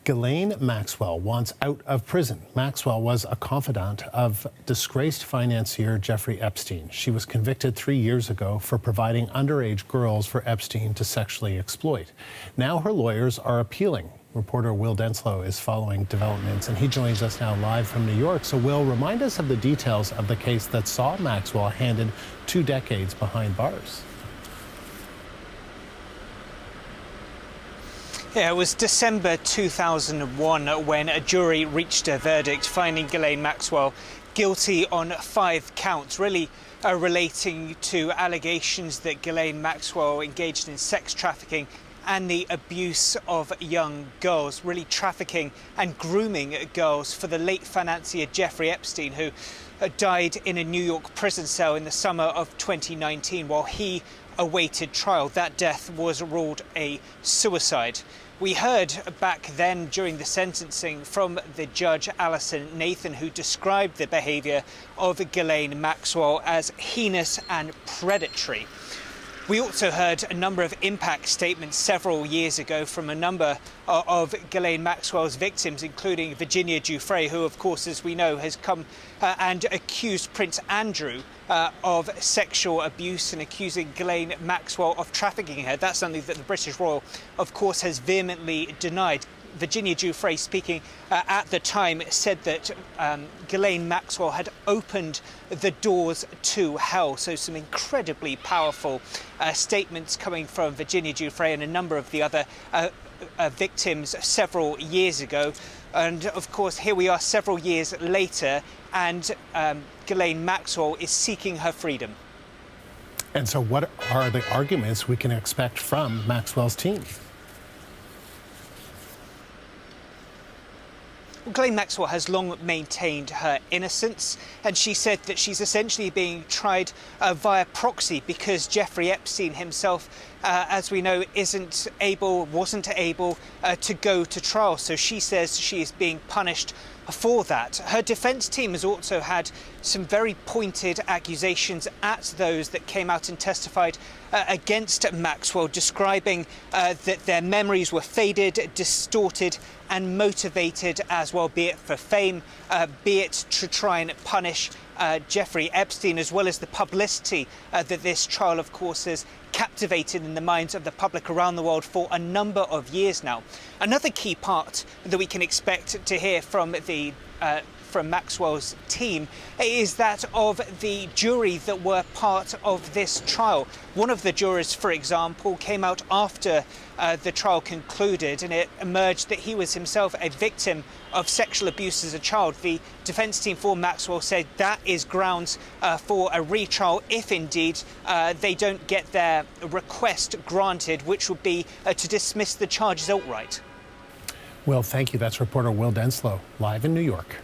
Ghislaine Maxwell wants out of prison. Maxwell was a confidant of disgraced financier Jeffrey Epstein. She was convicted 3 years ago for providing underage girls for Epstein to sexually exploit. Now her lawyers are appealing. Reporter Will Denslow is following developments, and he joins us now live from New York. So, Will, remind us of the details of the case that saw Maxwell handed 2 decades behind bars. Yeah, it was December 2001 when a jury reached a verdict finding Ghislaine Maxwell guilty on 5 counts, really relating to allegations that Ghislaine Maxwell engaged in sex trafficking and the abuse of young girls, really trafficking and grooming girls for the late financier Jeffrey Epstein, who died in a New York prison cell in the summer of 2019 while he awaited trial. That death was ruled a suicide. We heard back then during the sentencing from the judge Alison Nathan, who described the behaviour of Ghislaine Maxwell as heinous and predatory. We also heard a number of impact statements several years ago from a number of Ghislaine Maxwell's victims, including Virginia Giuffre, who, of course, as we know, has come and accused Prince Andrew of sexual abuse and accusing Ghislaine Maxwell of trafficking her. That's something that the British Royal, of course, has vehemently denied. Virginia Giuffre, speaking at the time, said that Ghislaine Maxwell had opened the doors to hell. So some incredibly powerful statements coming from Virginia Giuffre and a number of the other victims several years ago. And of course, here we are several years later, and Ghislaine Maxwell is seeking her freedom. And so what are the arguments we can expect from Maxwell's team? Ghislaine Maxwell has long maintained her innocence, and she said that she's essentially being tried via proxy because Jeffrey Epstein himself, as we know, wasn't able to go to trial. So she says she is being punished for that. Her defence team has also had some very pointed accusations at those that came out and testified against Maxwell, describing that their memories were faded, distorted and motivated as well, be it for fame, be it to try and punish Jeffrey Epstein, as well as the publicity that this trial, of course, has captivated in the minds of the public around the world for a number of years now. Another key part that we can expect to hear from Maxwell's team is that of the jury that were part of this trial. One of the jurors, for example, came out after the trial concluded, and it emerged that he was himself a victim of sexual abuse as a child. The defence team for Maxwell said that is grounds for a retrial if indeed they don't get their request granted, which would be to dismiss the charges outright. Well, thank you. That's reporter Will Denslow, live in New York.